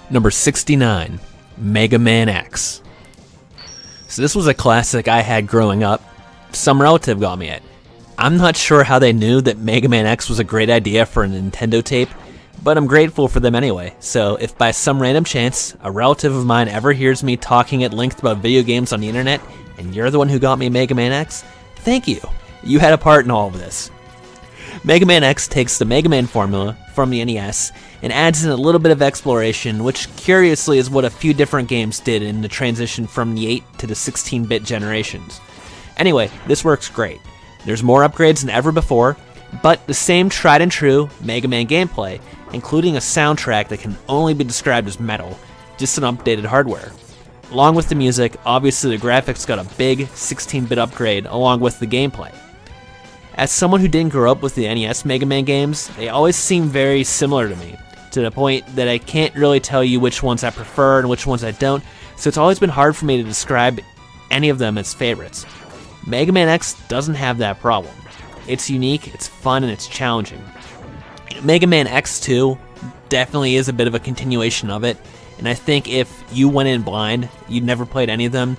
Number 69, Mega Man X. So this was a classic I had growing up. Some relative got me it. I'm not sure how they knew that Mega Man X was a great idea for a Nintendo tape, but I'm grateful for them anyway. So if by some random chance a relative of mine ever hears me talking at length about video games on the internet, and you're the one who got me Mega Man X, thank you. You had a part in all of this. Mega Man X takes the Mega Man formula from the NES and adds in a little bit of exploration, which curiously is what a few different games did in the transition from the 8 to the 16-bit generations. Anyway, this works great. There's more upgrades than ever before, but the same tried and true Mega Man gameplay, including a soundtrack that can only be described as metal, just an updated hardware. Along with the music, obviously the graphics got a big 16-bit upgrade along with the gameplay. As someone who didn't grow up with the NES Mega Man games, they always seem very similar to me, to the point that I can't really tell you which ones I prefer and which ones I don't, so it's always been hard for me to describe any of them as favorites. Mega Man X doesn't have that problem. It's unique, it's fun, and it's challenging. Mega Man X2 definitely is a bit of a continuation of it, and I think if you went in blind, you'd never played any of them,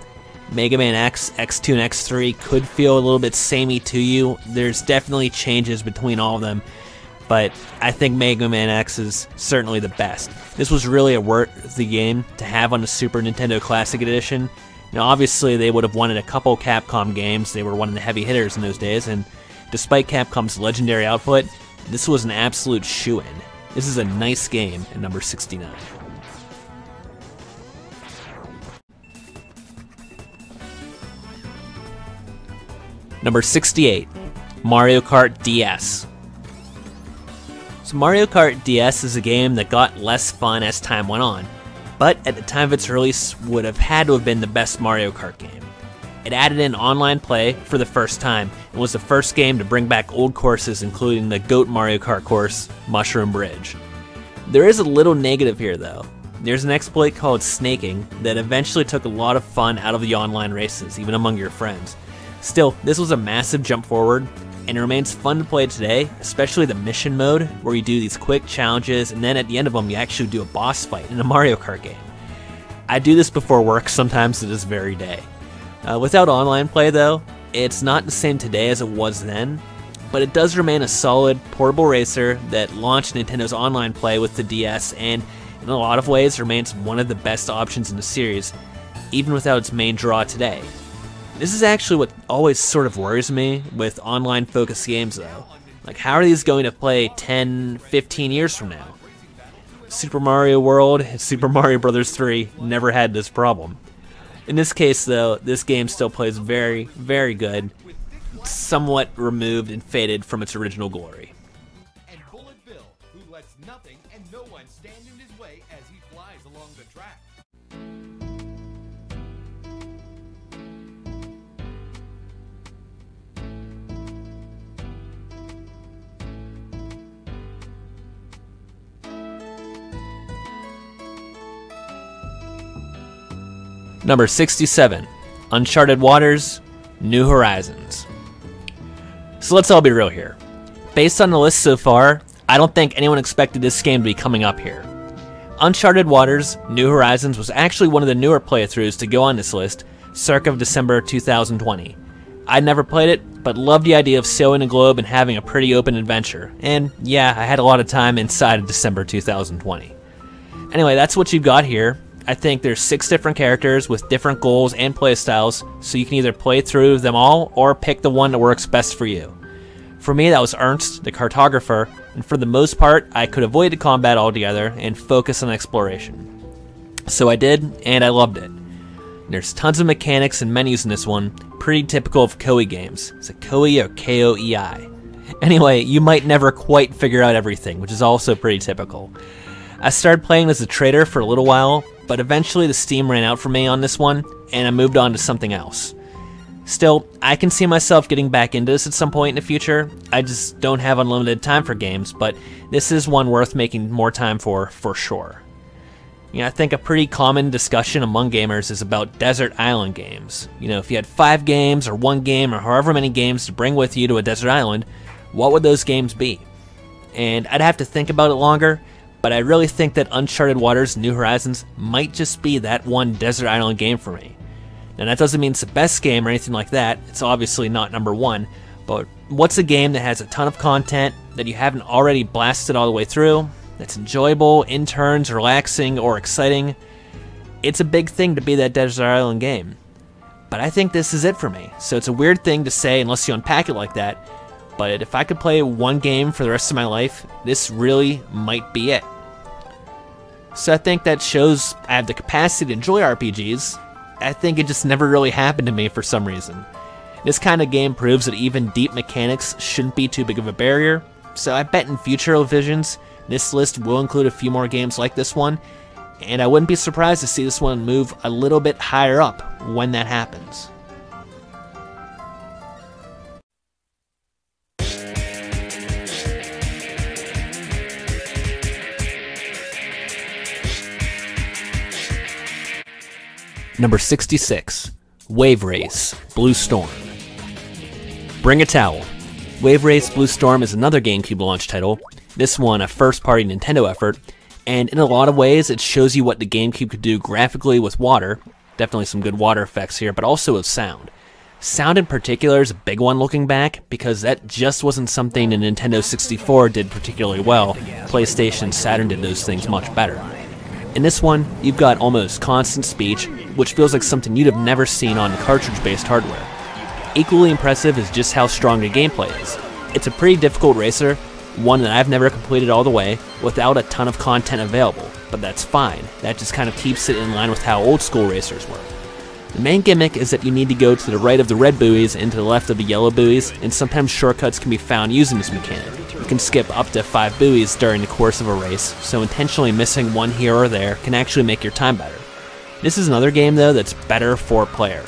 Mega Man X, X2, and X3 could feel a little bit samey to you. There's definitely changes between all of them, but I think Mega Man X is certainly the best. This was really a worthy game to have on the Super Nintendo Classic Edition. Now obviously they would have wanted a couple Capcom games, they were one of the heavy hitters in those days, and despite Capcom's legendary output, this was an absolute shoo-in. This is a nice game at number 69. Number 68, Mario Kart DS. So Mario Kart DS is a game that got less fun as time went on, but at the time of its release would have had to have been the best Mario Kart game. It added in online play for the first time and was the first game to bring back old courses, including the GOAT Mario Kart course, Mushroom Bridge. There is a little negative here though. There's an exploit called snaking that eventually took a lot of fun out of the online races, even among your friends. Still, this was a massive jump forward, and it remains fun to play today, especially the mission mode, where you do these quick challenges, and then at the end of them you actually do a boss fight in a Mario Kart game. I do this before work sometimes to this very day. Without online play though, it's not the same today as it was then, but it does remain a solid, portable racer that launched Nintendo's online play with the DS, and in a lot of ways remains one of the best options in the series, even without its main draw today. This is actually what always sort of worries me with online-focused games though. Like, how are these going to play 10, 15 years from now? Super Mario World and Super Mario Bros. 3 never had this problem. In this case though, this game still plays very, very good, somewhat removed and faded from its original glory. And Bullet Bill, who lets nothing and no one stand in his way as he flies along the track. Number 67, Uncharted Waters, New Horizons. So let's all be real here. Based on the list so far, I don't think anyone expected this game to be coming up here. Uncharted Waters, New Horizons was actually one of the newer playthroughs to go on this list, circa December 2020. I'd never played it, but loved the idea of sailing the globe and having a pretty open adventure, and yeah, I had a lot of time inside of December 2020. Anyway, that's what you've got here. I think there's 6 different characters with different goals and playstyles, so you can either play through them all or pick the one that works best for you. For me, that was Ernst, the cartographer, and for the most part, I could avoid the combat altogether and focus on exploration. So I did, and I loved it. There's tons of mechanics and menus in this one, pretty typical of Koei games. Is it Koei or K-O-E-I? Anyway, you might never quite figure out everything, which is also pretty typical. I started playing as a trader for a little while, but eventually the steam ran out for me on this one, and I moved on to something else. Still, I can see myself getting back into this at some point in the future. I just don't have unlimited time for games, but this is one worth making more time for sure. You know, I think a pretty common discussion among gamers is about desert island games. You know, if you had 5 games or 1 game or however many games to bring with you to a desert island, what would those games be? And I'd have to think about it longer, but but I really think that Uncharted Waters New Horizons might just be that one desert island game for me. Now that doesn't mean it's the best game or anything like that, it's obviously not number one, but what's a game that has a ton of content that you haven't already blasted all the way through, that's enjoyable, in turns, relaxing, or exciting? It's a big thing to be that desert island game. But I think this is it for me, so it's a weird thing to say unless you unpack it like that, but if I could play one game for the rest of my life, this really might be it. So I think that shows I have the capacity to enjoy RPGs. I think it just never really happened to me for some reason. This kind of game proves that even deep mechanics shouldn't be too big of a barrier, so I bet in future revisions, this list will include a few more games like this one, and I wouldn't be surprised to see this one move a little bit higher up when that happens. Number 66, Wave Race Blue Storm. Bring a towel. Wave Race Blue Storm is another GameCube launch title, this one a first-party Nintendo effort, and in a lot of ways it shows you what the GameCube could do graphically with water, definitely some good water effects here, but also with sound. Sound in particular is a big one looking back, because that just wasn't something the Nintendo 64 did particularly well. PlayStation and Saturn did those things much better. In this one, you've got almost constant speech, which feels like something you'd have never seen on cartridge-based hardware. Equally impressive is just how strong the gameplay is. It's a pretty difficult racer, one that I've never completed all the way, without a ton of content available, but that's fine. That just kind of keeps it in line with how old school racers were. The main gimmick is that you need to go to the right of the red buoys and to the left of the yellow buoys, and sometimes shortcuts can be found using this mechanic. You can skip up to 5 buoys during the course of a race, so intentionally missing one here or there can actually make your time better. This is another game though that's better for player.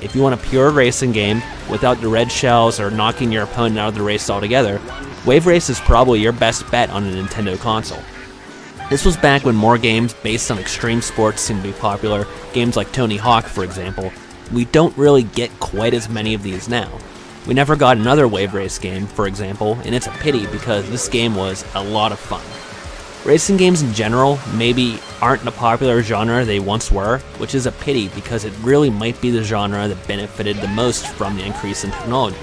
If you want a pure racing game, without the red shells or knocking your opponent out of the race altogether, Wave Race is probably your best bet on a Nintendo console. This was back when more games based on extreme sports seemed to be popular, games like Tony Hawk for example. We don't really get quite as many of these now. We never got another Wave Race game, for example, and it's a pity because this game was a lot of fun. Racing games in general maybe aren't the popular genre they once were, which is a pity because it really might be the genre that benefited the most from the increase in technology.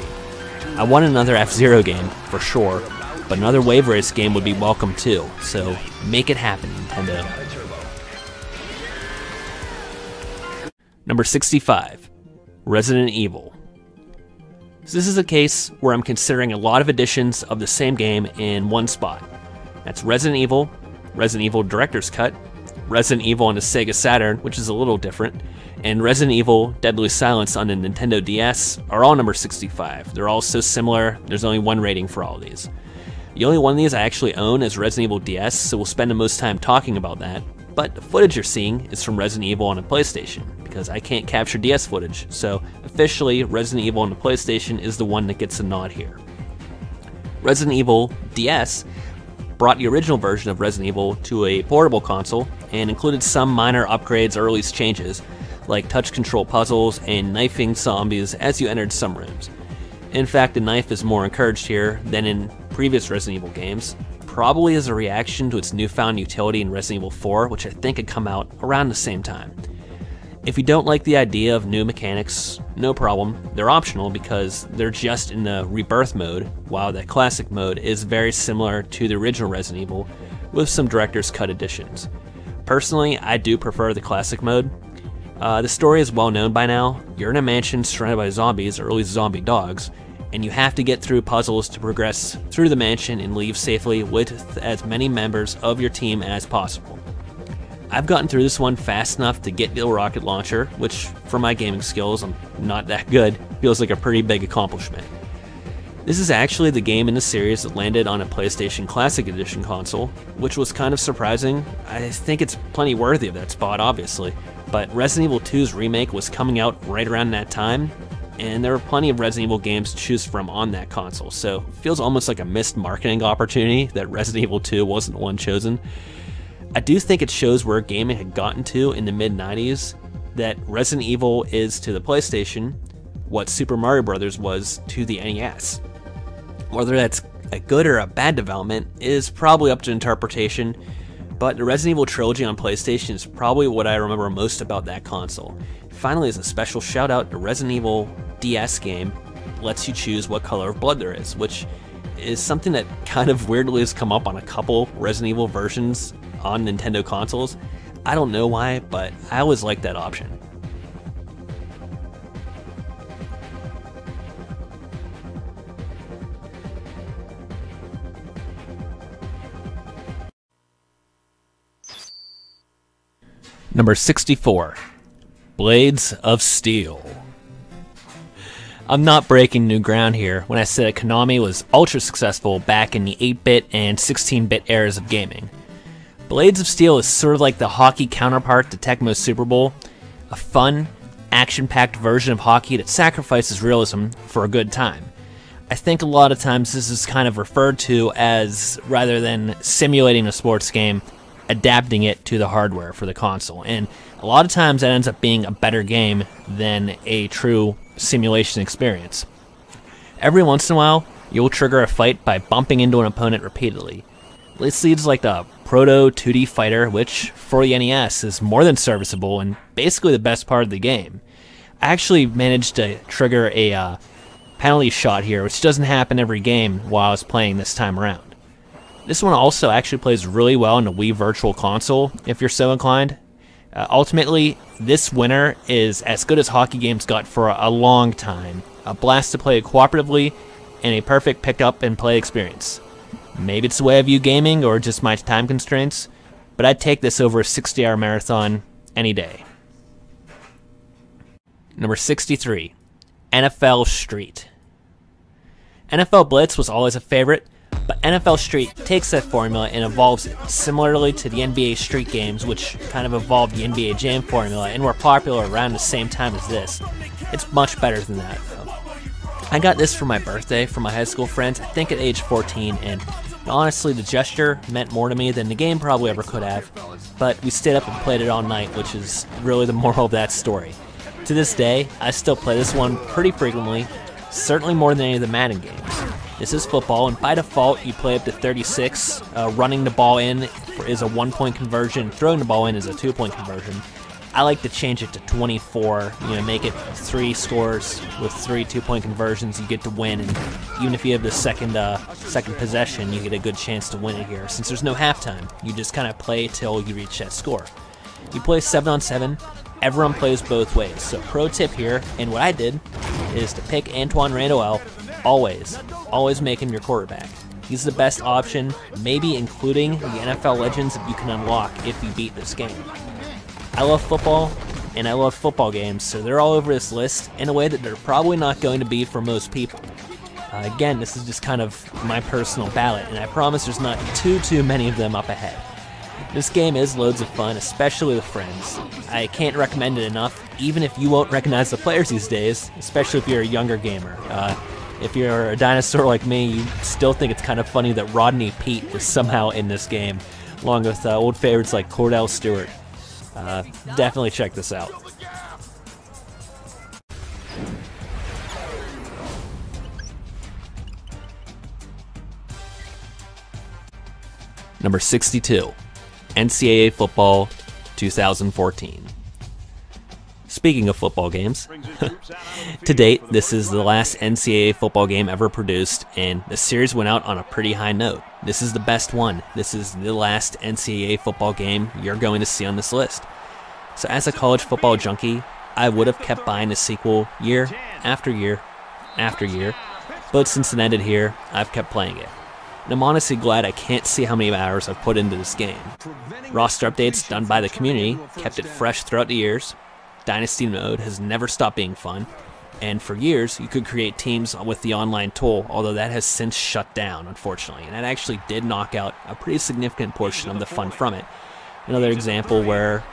I want another F-Zero game, for sure, but another Wave Race game would be welcome too, so make it happen, Nintendo. Number 65, Resident Evil. So this is a case where I'm considering a lot of editions of the same game in one spot. That's Resident Evil Director's Cut, Resident Evil on the Sega Saturn, which is a little different, and Resident Evil Deadly Silence on the Nintendo DS are all number 65. They're all so similar, there's only one rating for all of these. The only one of these I actually own is Resident Evil DS, so we'll spend the most time talking about that, but the footage you're seeing is from Resident Evil on a PlayStation, because I can't capture DS footage, so officially Resident Evil on the PlayStation is the one that gets a nod here. Resident Evil DS brought the original version of Resident Evil to a portable console and included some minor upgrades or release changes, like touch control puzzles and knifing zombies as you entered some rooms. In fact, the knife is more encouraged here than in previous Resident Evil games, probably as a reaction to its newfound utility in Resident Evil 4, which I think had come out around the same time. If you don't like the idea of new mechanics, no problem. They're optional because they're just in the rebirth mode, while the classic mode is very similar to the original Resident Evil with some director's cut additions. Personally, I do prefer the classic mode. The story is well known by now. You're in a mansion surrounded by zombies, or at least zombie dogs, and you have to get through puzzles to progress through the mansion and leave safely with as many members of your team as possible. I've gotten through this one fast enough to get the rocket launcher, which, for my gaming skills, I'm not that good, feels like a pretty big accomplishment. This is actually the game in the series that landed on a PlayStation Classic Edition console, which was kind of surprising. I think it's plenty worthy of that spot, obviously, but Resident Evil 2's remake was coming out right around that time, and there were plenty of Resident Evil games to choose from on that console, so it feels almost like a missed marketing opportunity that Resident Evil 2 wasn't the one chosen. I do think it shows where gaming had gotten to in the mid-90s, that Resident Evil is to the PlayStation what Super Mario Bros. Was to the NES. Whether that's a good or a bad development is probably up to interpretation, But the Resident Evil trilogy on PlayStation is probably what I remember most about that console. Finally, as a special shout out, the Resident Evil DS game lets you choose what color of blood there is, which is something that kind of weirdly has come up on a couple Resident Evil versions on Nintendo consoles. I don't know why, but I always liked that option. Number 64, Blades of Steel. I'm not breaking new ground here when I say that Konami was ultra successful back in the 8-bit and 16-bit eras of gaming. Blades of Steel is sort of like the hockey counterpart to Tecmo's Super Bowl, a fun, action-packed version of hockey that sacrifices realism for a good time. I think a lot of times this is kind of referred to as, rather than simulating a sports game, adapting it to the hardware for the console, and a lot of times that ends up being a better game than a true simulation experience. Every once in a while, you'll trigger a fight by bumping into an opponent repeatedly. This leads like the proto 2D fighter, which for the NES is more than serviceable and basically the best part of the game. I actually managed to trigger a penalty shot here, which doesn't happen every game while I was playing this time around. This one also actually plays really well in the Wii Virtual Console, if you're so inclined. Ultimately, this winner is as good as hockey games got for a long time. A blast to play cooperatively, and a perfect pick-up and play experience. Maybe it's the way I view gaming, or just my time constraints, but I'd take this over a 60-hour marathon any day. Number 63, NFL Street. NFL Blitz was always a favorite, but NFL Street takes that formula and evolves it, similarly to the NBA Street games, which kind of evolved the NBA Jam formula and were popular around the same time as this. It's much better than that, though. I got this for my birthday from my high school friends, I think at age 14, and honestly the gesture meant more to me than the game probably ever could have, but we stayed up and played it all night, which is really the moral of that story. To this day, I still play this one pretty frequently, certainly more than any of the Madden games. This is football, and by default, you play up to 36. Running the ball in is a 1-point conversion. Throwing the ball in is a 2-point conversion. I like to change it to 24. Make it 3 scores with 3 2-point conversions. You get to win, and even if you have the second possession, you get a good chance to win it here. Since there's no halftime, you just kind of play till you reach that score. You play 7-on-7. Everyone plays both ways. So pro tip here, and what I did, is to pick Antoine Randall. Always make him your quarterback. He's the best option, maybe including the NFL Legends that you can unlock if you beat this game. I love football, and I love football games, so they're all over this list in a way that they're probably not going to be for most people. Again, this is just kind of my personal ballot, and I promise there's not too many of them up ahead. This game is loads of fun, especially with friends. I can't recommend it enough, even if you won't recognize the players these days, especially if you're a younger gamer. If you're a dinosaur like me, you still think it's kind of funny that Rodney Peete is somehow in this game, along with old favorites like Cordell Stewart. Definitely check this out. Number 62, NCAA Football 2014. Speaking of football games, to date, this is the last NCAA football game ever produced, and the series went out on a pretty high note. This is the best one. This is the last NCAA football game you're going to see on this list. So as a college football junkie, I would have kept buying the sequel year after year after year, but since it ended here, I've kept playing it. And I'm honestly glad I can't see how many hours I've put into this game. Roster updates done by the community kept it fresh throughout the years. Dynasty mode has never stopped being fun, and for years you could create teams with the online tool, although that has since shut down, unfortunately, and that actually did knock out a pretty significant portion of the fun from it. Another example where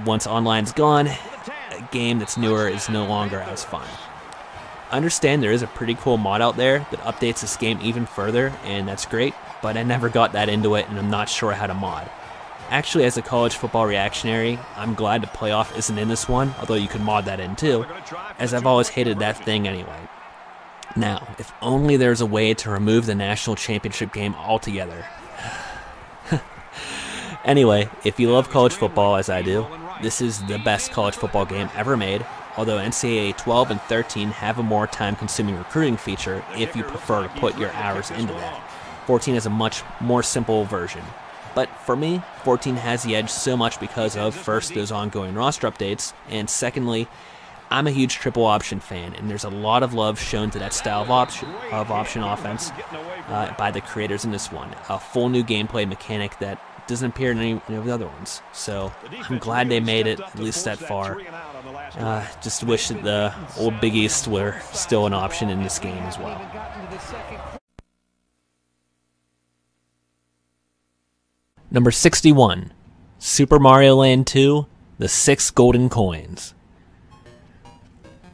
once online's gone, a game that's newer is no longer as fun. I understand there is a pretty cool mod out there that updates this game even further, and that's great, but I never got that into it and I'm not sure how to mod. Actually, as a college football reactionary, I'm glad the playoff isn't in this one, although you could mod that in too, as I've always hated that thing anyway. Now, if only there's a way to remove the national championship game altogether. Anyway, if you love college football as I do, this is the best college football game ever made, although NCAA 12 and 13 have a more time-consuming recruiting feature if you prefer to put your hours into that. 14 is a much more simple version. But for me, 14 has the edge so much because of, first, those ongoing roster updates, and secondly, I'm a huge triple option fan, and there's a lot of love shown to that style of option offense by the creators in this one. A full new gameplay mechanic that doesn't appear in any of the other ones. So I'm glad they made it at least that far. Just wish that the old Big East were still an option in this game as well. Number 61, Super Mario Land 2, The 6 Golden Coins.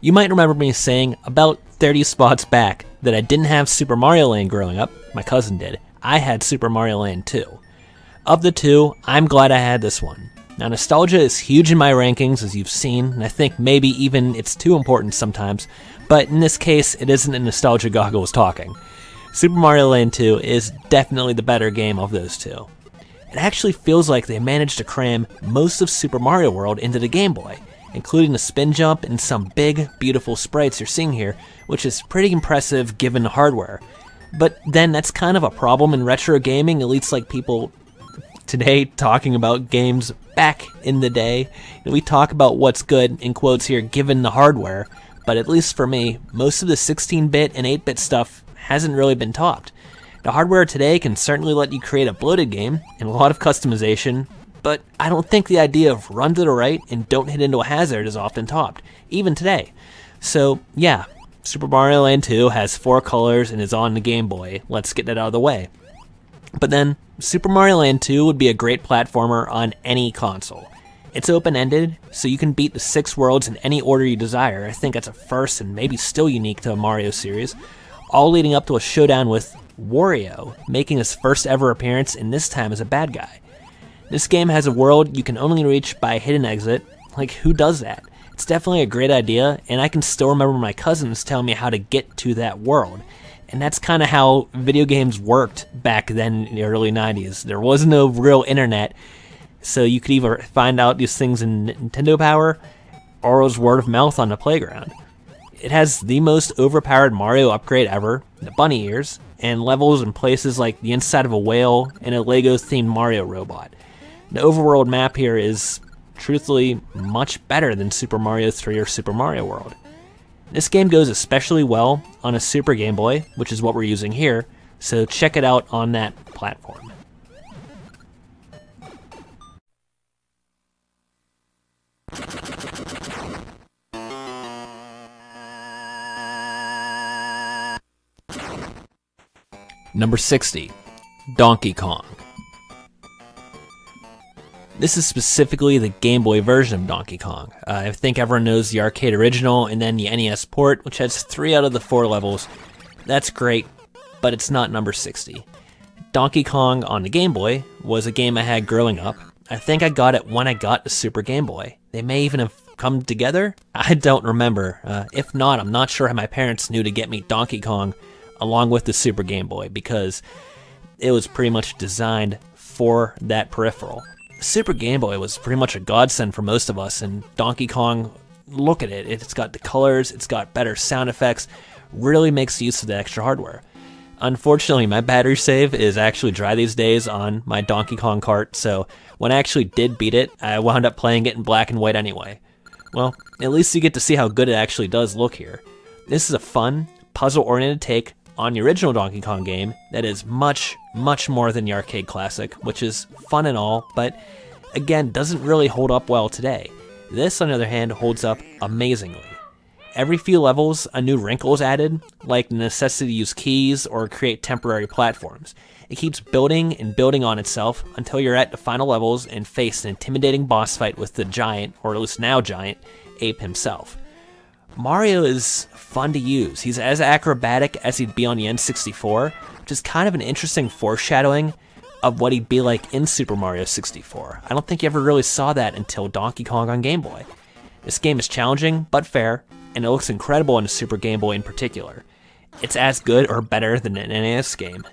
You might remember me saying about 30 spots back that I didn't have Super Mario Land growing up. My cousin did. I had Super Mario Land 2. Of the two, I'm glad I had this one. Now, nostalgia is huge in my rankings, as you've seen, and I think maybe even it's too important sometimes, but in this case, it isn't a nostalgia goggles talking. Super Mario Land 2 is definitely the better game of those two. It actually feels like they managed to cram most of Super Mario World into the Game Boy, including the spin jump and some big, beautiful sprites you're seeing here, which is pretty impressive given the hardware. But then that's kind of a problem in retro gaming, at least like people today talking about games back in the day. We talk about what's good, in quotes here, given the hardware, but at least for me, most of the 16-bit and 8-bit stuff hasn't really been topped. The hardware today can certainly let you create a bloated game and a lot of customization, but I don't think the idea of run to the right and don't hit into a hazard is often topped, even today. So yeah, Super Mario Land 2 has 4 colors and is on the Game Boy. Let's get that out of the way. But then, Super Mario Land 2 would be a great platformer on any console. It's open-ended, so you can beat the 6 worlds in any order you desire. I think that's a first and maybe still unique to a Mario series, all leading up to a showdown with Wario, making his first ever appearance, and this time as a bad guy. This game has a world you can only reach by hit and exit. Like, who does that? It's definitely a great idea, and I can still remember my cousins telling me how to get to that world. And that's kind of how video games worked back then in the early 90s. There was no real internet, so you could either find out these things in Nintendo Power, or it was word of mouth on the playground. It has the most overpowered Mario upgrade ever, the bunny ears, and levels in places like the inside of a whale and a Lego-themed Mario robot. The overworld map here is, truthfully, much better than Super Mario 3 or Super Mario World. This game goes especially well on a Super Game Boy, which is what we're using here, so check it out on that platform. Number 60, Donkey Kong. This is specifically the Game Boy version of Donkey Kong. I think everyone knows the arcade original and then the NES port, which has 3 out of the 4 levels. That's great, but it's not number 60. Donkey Kong on the Game Boy was a game I had growing up. I think I got it when I got the Super Game Boy. They may even have come together? I don't remember. If not, I'm not sure how my parents knew to get me Donkey Kong along with the Super Game Boy, because it was pretty much designed for that peripheral. Super Game Boy was pretty much a godsend for most of us, and Donkey Kong, look at it. It's got the colors, it's got better sound effects, really makes use of the extra hardware. Unfortunately, my battery save is actually dry these days on my Donkey Kong cart, so when I actually did beat it, I wound up playing it in black and white anyway. Well, at least you get to see how good it actually does look here. This is a fun, puzzle-oriented take on the original Donkey Kong game that is much, much more than the arcade classic, which is fun and all, but again, doesn't really hold up well today. This, on the other hand, holds up amazingly. Every few levels, a new wrinkle is added, like the necessity to use keys or create temporary platforms. It keeps building and building on itself until you're at the final levels and face an intimidating boss fight with the giant, or at least now giant, ape himself. Mario is fun to use. He's as acrobatic as he'd be on the N64, which is kind of an interesting foreshadowing of what he'd be like in Super Mario 64. I don't think you ever really saw that until Donkey Kong on Game Boy. This game is challenging, but fair, and it looks incredible on the Super Game Boy in particular. It's as good or better than an NES game.